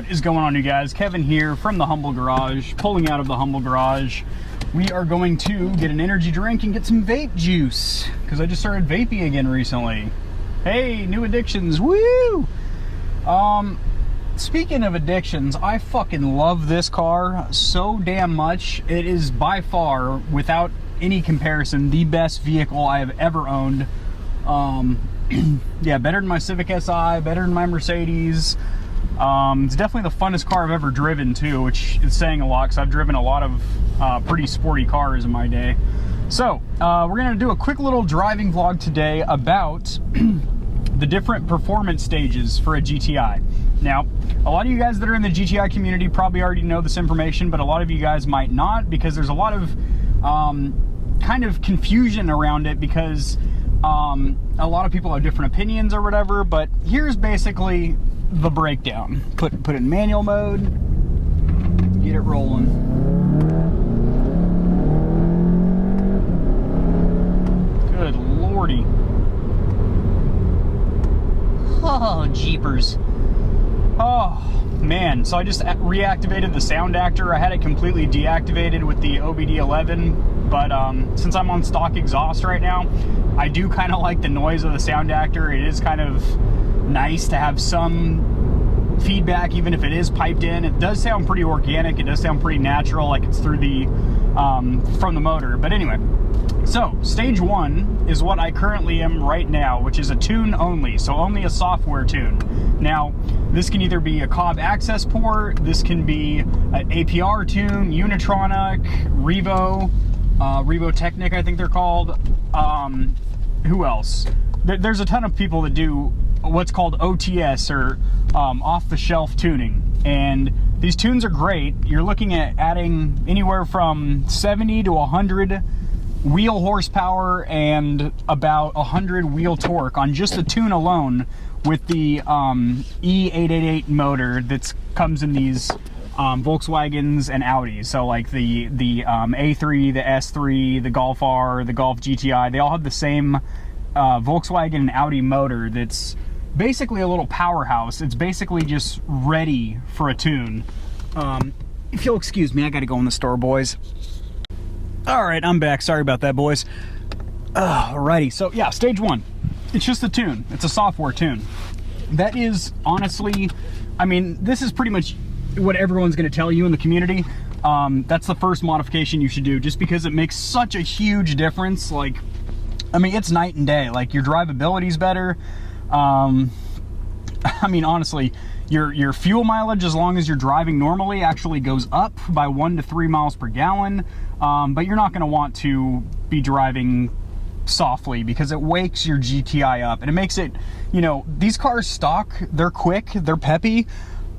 What is going on, you guys? Kevin here from the Humble Garage, pulling out of the Humble Garage. We are going to get an energy drink and get some vape juice, because I just started vaping again recently. Hey, new addictions, woo! Speaking of addictions, I fucking love this car so damn much. It is by far, without any comparison, the best vehicle I have ever owned. Yeah, better than my Civic Si, better than my Mercedes. It's definitely the funnest car I've ever driven too, which is saying a lot because I've driven a lot of pretty sporty cars in my day. So we're gonna do a quick little driving vlog today about the different performance stages for a GTI. Now, a lot of you guys that are in the GTI community probably already know this information, but a lot of you guys might not, because there's a lot of kind of confusion around it, because a lot of people have different opinions or whatever. But here's basically the breakdown. Put it in manual mode, get it rolling. Good lordy. Oh, jeepers. Oh man, so I just reactivated the sound actor. I had it completely deactivated with the OBD11, but since I'm on stock exhaust right now, I do kind of like the noise of the sound actor. It is kind of nice to have some feedback, even if it is piped in. It does sound pretty organic. It does sound pretty natural, like it's through the from the motor. But anyway, so stage one is what I currently am right now, which is a tune only, so only a software tune. Now, this can either be a Cobb access port, this can be an APR tune, Unitronic, Revo Technic, I think they're called. Who else? There's a ton of people that do what's called OTS, or off-the-shelf tuning, and these tunes are great. You're looking at adding anywhere from 70 to 100 wheel horsepower and about 100 wheel torque on just the tune alone, with the E888 motor that comes in these Volkswagens and Audis. So like the A3, the S3, the Golf R, the Golf GTI, they all have the same Volkswagen and Audi motor that's basically a little powerhouse. It's basically just ready for a tune. If you'll excuse me, I gotta go in the store, boys. All right, I'm back. Sorry about that, boys. Alrighty, so yeah, stage one. It's just a tune. It's a software tune. That is, honestly, I mean, this is pretty much what everyone's going to tell you in the community. That's the first modification you should do, just because it makes such a huge difference. Like, I mean, it's night and day. Like, your drivability's better. I mean, honestly, your fuel mileage, as long as you're driving normally, actually goes up by 1 to 3 miles per gallon. But you're not going to want to be driving softly, because it wakes your GTI up, and it makes it, you know, these cars stock, they're quick, they're peppy,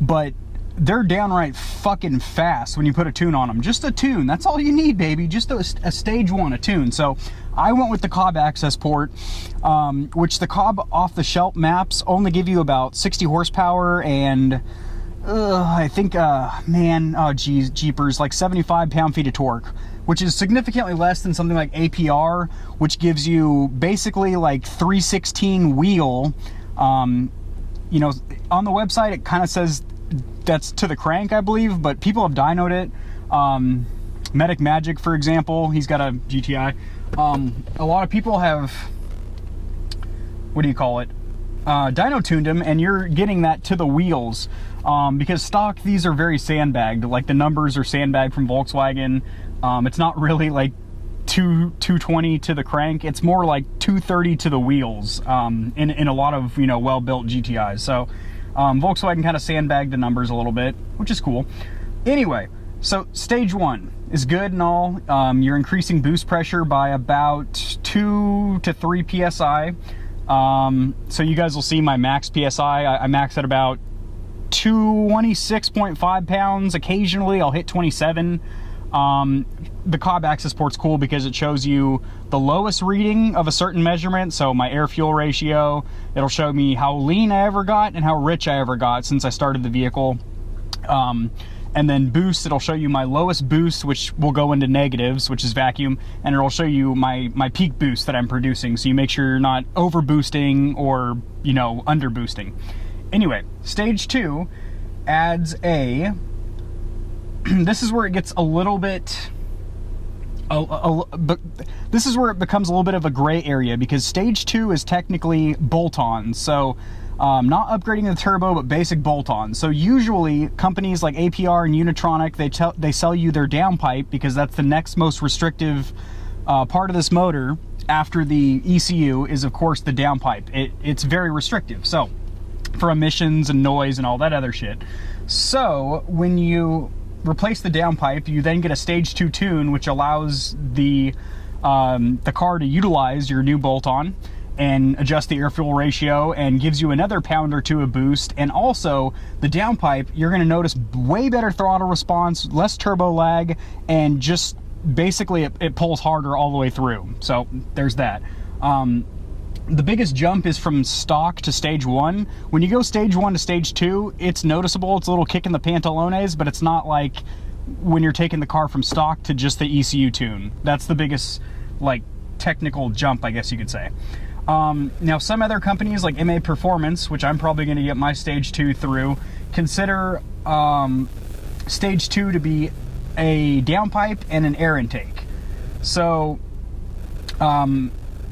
but they're downright fucking fast when you put a tune on them. Just a tune, that's all you need, baby. Just a stage one, a tune. So I went with the Cobb access port, which the Cobb off-the-shelf maps only give you about 60 horsepower and I think, man, oh geez, jeepers, like 75 pound-feet of torque, which is significantly less than something like APR, which gives you basically like 316 wheel. You know, on the website it kind of says that's to the crank, I believe, but people have dynoed it. Medic Magic, for example, he's got a GTI. A lot of people have, what do you call it, dyno tuned them, and you're getting that to the wheels. Because stock, these are very sandbagged. Like, the numbers are sandbagged from Volkswagen. It's not really like 220 to the crank. It's more like 230 to the wheels in a lot of, you know, well-built GTIs. So Volkswagen kind of sandbagged the numbers a little bit, which is cool. Anyway, so stage one is good and all. You're increasing boost pressure by about 2 to 3 psi. So you guys will see my max psi. I max at about 26.5 pounds. Occasionally I'll hit 27. The Cobb access port's cool because it shows you the lowest reading of a certain measurement. So my air fuel ratio, it'll show me how lean I ever got and how rich I ever got since I started the vehicle. And then boost, it'll show you my lowest boost, which will go into negatives, which is vacuum, and it'll show you my peak boost that I'm producing, so you make sure you're not over boosting or, you know, under boosting. Anyway, stage two adds a, this is where it gets a little bit, but this is where it becomes a little bit of a gray area, because stage 2 is technically bolt-ons. So not upgrading the turbo, but basic bolt-ons. So usually companies like APR and Unitronic, they sell you their downpipe, because that's the next most restrictive part of this motor after the ECU is, of course, the downpipe. It's very restrictive, so for emissions and noise and all that other shit. So when you replace the downpipe, you then get a stage 2 tune, which allows the car to utilize your new bolt-on and adjust the air-fuel ratio, and gives you another pound or two of boost. And also the downpipe, you're going to notice way better throttle response, less turbo lag, and just basically it pulls harder all the way through. So there's that. The biggest jump is from stock to stage 1. When you go stage 1 to stage 2, it's noticeable. It's a little kick in the pantalones, but it's not like when you're taking the car from stock to just the ECU tune. That's the biggest, like, technical jump, I guess you could say. Now, some other companies like MA Performance, which I'm probably going to get my stage 2 through, consider stage 2 to be a downpipe and an air intake. So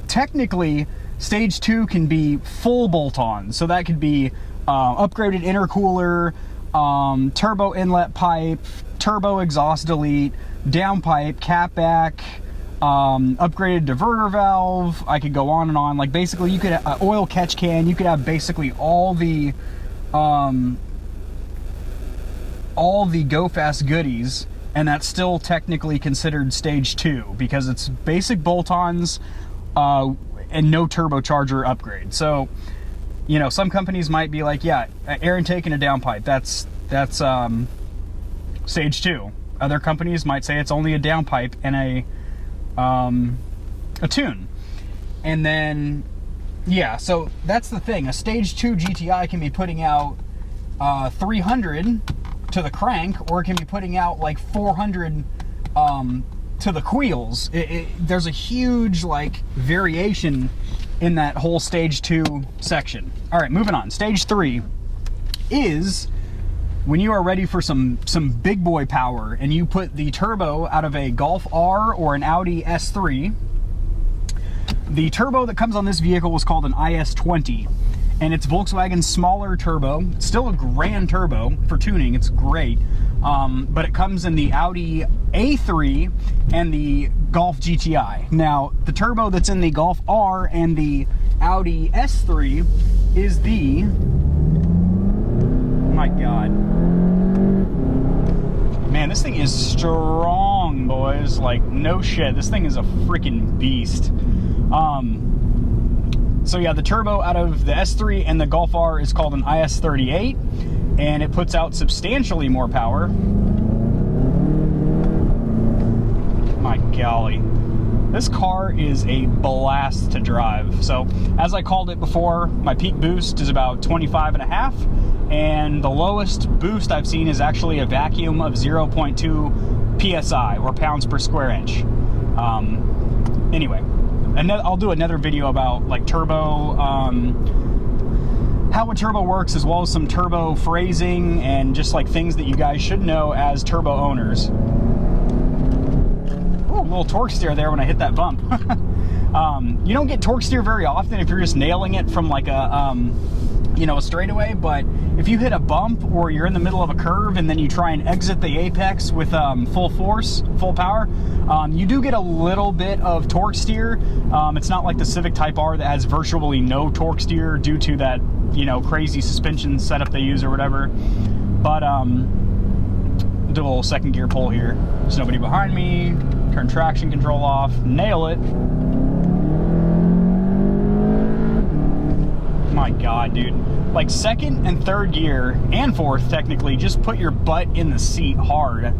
technically stage 2 can be full bolt-on. So that could be upgraded intercooler, turbo inlet pipe, turbo exhaust delete, downpipe, catback, upgraded diverter valve. I could go on and on. Like, basically you could oil catch can. You could have basically all the go fast goodies, and that's still technically considered stage 2, because it's basic bolt-ons and no turbocharger upgrade. So, you know, some companies might be like, yeah, air intake and a downpipe, that's stage 2. Other companies might say it's only a downpipe and a tune. And then, yeah, so that's the thing. A stage 2 GTI can be putting out 300 to the crank, or it can be putting out like 400 to the wheels. There's a huge, like, variation in that whole stage 2 section. All right, moving on. Stage 3 is when you are ready for some big boy power, and you put the turbo out of a Golf R or an Audi S3. The turbo that comes on this vehicle is called an IS20, and it's Volkswagen's smaller turbo. It's still a grand turbo for tuning. It's great. But it comes in the Audi A3 and the Golf GTI. Now, the turbo that's in the Golf R and the Audi S3 is the... Oh my God. Man, this thing is strong, boys. Like, no shit. This thing is a freaking beast. So yeah, the turbo out of the S3 and the Golf R is called an IS38, and it puts out substantially more power. My golly. This car is a blast to drive. So, as I called it before, my peak boost is about 25.5, and the lowest boost I've seen is actually a vacuum of 0.2 PSI, or pounds per square inch. Anyway, I'll do another video about, like, turbo, how a turbo works, as well as some turbo phrasing and just, like, things that you guys should know as turbo owners. Ooh, a little torque steer there when I hit that bump. You don't get torque steer very often if you're just nailing it from, like, a you know, a straightaway, but if you hit a bump or you're in the middle of a curve and then you try and exit the apex with full force, full power, you do get a little bit of torque steer. It's not like the Civic Type R that has virtually no torque steer due to that, you know, crazy suspension setup they use or whatever. But do a little second gear pull here. There's nobody behind me. Turn traction control off. Nail it. My God, dude. Like, second and third gear, and fourth technically, just put your butt in the seat hard.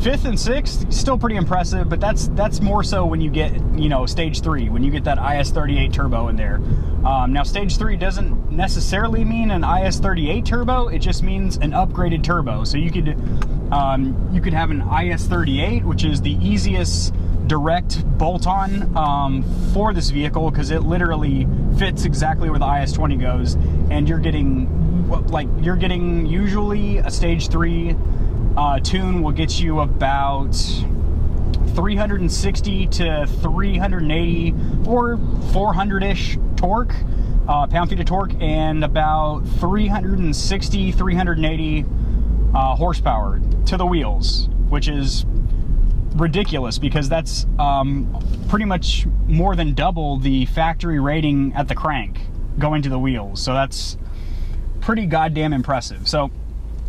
Fifth and sixth, still pretty impressive, but that's more so when you get, you know, stage 3, when you get that IS38 turbo in there. Now, stage 3 doesn't necessarily mean an IS38 turbo, it just means an upgraded turbo. So you could have an IS38, which is the easiest direct bolt-on for this vehicle, because it literally fits exactly where the IS20 goes, and you're getting like you're getting, usually a stage 3 tune will get you about 360 to 380 or 400-ish torque, pound-feet of torque, and about 360, 380 horsepower to the wheels, which is ridiculous because that's pretty much more than double the factory rating at the crank going to the wheels. So that's pretty goddamn impressive. So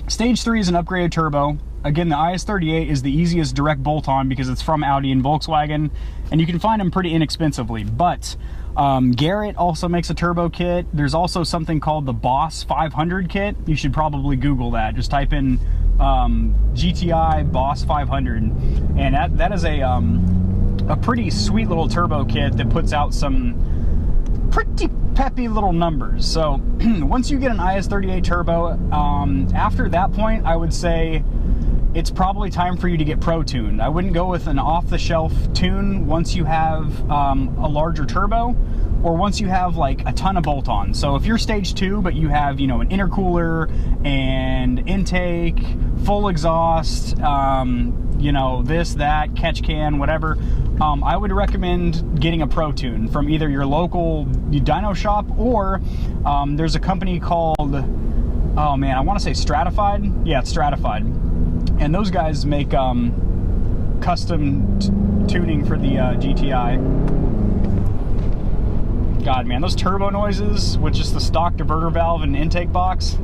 stage 3 is an upgraded turbo. Again, the IS38 is the easiest direct bolt-on because it's from Audi and Volkswagen, and you can find them pretty inexpensively. But Garrett also makes a turbo kit. There's also something called the Boss 500 kit. You should probably Google that. Just type in GTI Boss 500, and that is a pretty sweet little turbo kit that puts out some pretty peppy little numbers. So once you get an IS38 turbo, after that point, I would say it's probably time for you to get pro tuned. I wouldn't go with an off-the-shelf tune once you have a larger turbo, or once you have like a ton of bolt-ons. So if you're stage 2 but you have, you know, an intercooler and intake, full exhaust, you know, this, that, catch can, whatever, I would recommend getting a pro tune from either your local dyno shop, or there's a company called, oh man, I want to say Stratified. Yeah, it's Stratified. And those guys make custom tuning for the GTI. God, man, those turbo noises with just the stock diverter valve and intake box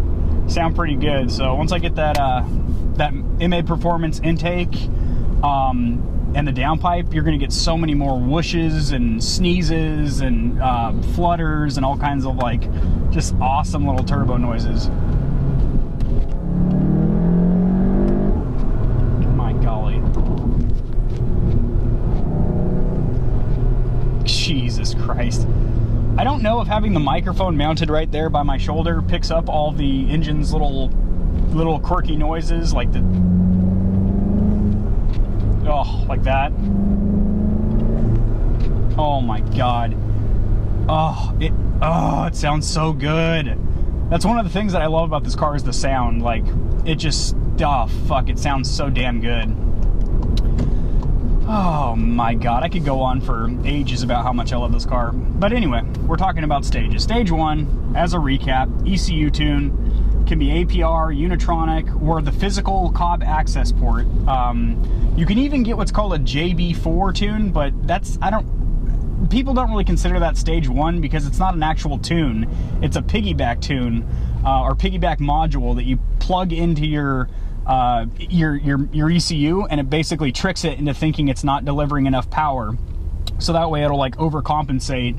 sound pretty good. So once I get that that MA Performance intake and the downpipe, you're going to get so many more whooshes and sneezes and flutters and all kinds of like just awesome little turbo noises. Jesus Christ. I don't know if having the microphone mounted right there by my shoulder picks up all the engine's little quirky noises, like the, oh, like that. Oh my God. Oh, it sounds so good. That's one of the things that I love about this car is the sound. Like, it just, oh fuck, it sounds so damn good. Oh my God, I could go on for ages about how much I love this car. But anyway, we're talking about stages. Stage 1, as a recap, ECU tune, can be APR, Unitronic, or the physical Cobb access port. You can even get what's called a JB4 tune, but that's, people don't really consider that stage 1 because it's not an actual tune. It's a piggyback tune, or piggyback module that you plug into your ECU, and it basically tricks it into thinking it's not delivering enough power, so that way it'll like overcompensate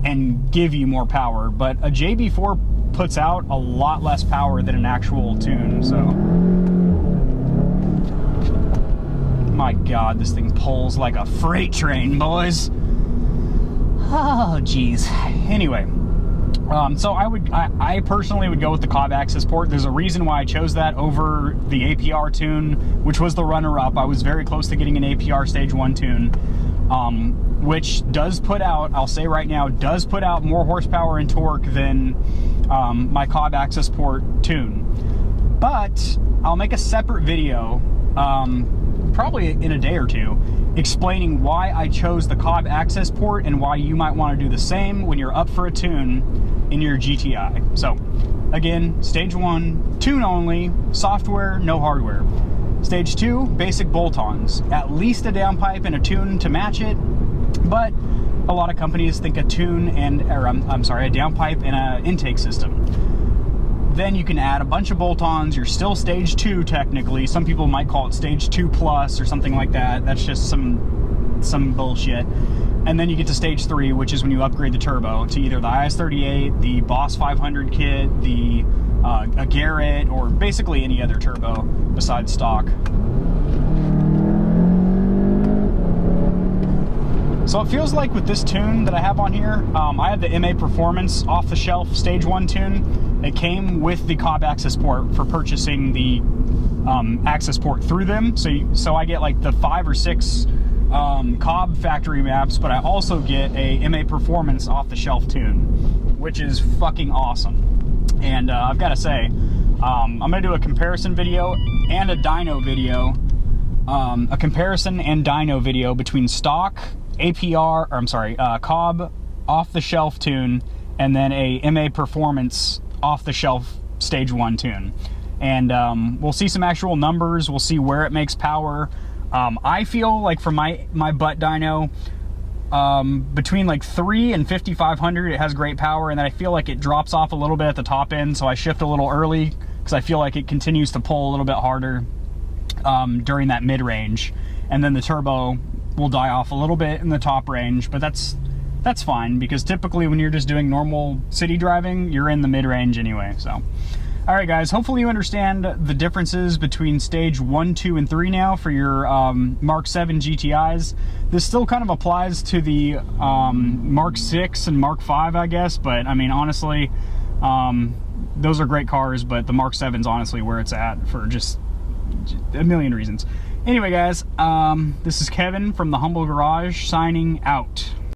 and give you more power. But a JB4 puts out a lot less power than an actual tune. So my God, this thing pulls like a freight train, boys. Oh geez. Anyway, so I personally would go with the Cobb access port. There's a reason why I chose that over the APR tune, which was the runner-up. I was very close to getting an APR stage 1 tune, which does put out, I'll say right now, does put out more horsepower and torque than my Cobb access port tune. But I'll make a separate video, probably in a day or two, explaining why I chose the Cobb access port and why you might want to do the same when you're up for a tune in your GTI. So again, stage 1, tune only, software, no hardware. Stage 2, basic bolt-ons, at least a downpipe and a tune to match it, but a lot of companies think a tune and, or I'm sorry, a downpipe and an intake system. Then you can add a bunch of bolt-ons. You're still stage 2 technically. Some people might call it stage 2 plus or something like that. That's just some bullshit. And then you get to stage 3, which is when you upgrade the turbo to either the IS38, the Boss 500 kit, the a Garrett, or basically any other turbo besides stock. So it feels like with this tune that I have on here, I have the MA Performance off-the-shelf stage 1 tune. It came with the Cobb access port for purchasing the access port through them. So I get like the 5 or 6 Cobb factory maps, but I also get a MA Performance off-the-shelf tune, which is fucking awesome. And I've got to say, I'm going to do a comparison video and a dyno video. A comparison and dyno video between stock, APR, or I'm sorry, Cobb off-the-shelf tune, and then a MA Performance off-the-shelf Stage 1 tune. And we'll see some actual numbers, we'll see where it makes power. I feel like for my butt dyno, between like 3 and 5500 it has great power, and then I feel like it drops off a little bit at the top end, so I shift a little early because I feel like it continues to pull a little bit harder during that mid-range, and then the turbo will die off a little bit in the top range, but that's fine because typically when you're just doing normal city driving, you're in the mid-range anyway. So alright guys, hopefully you understand the differences between stage 1, 2, and 3 now for your Mark 7 GTIs. This still kind of applies to the Mark 6 and Mark 5, I guess, but I mean, honestly, those are great cars, but the Mark 7's honestly where it's at for just a million reasons. Anyway guys, this is Kevin from the Humble Garage signing out.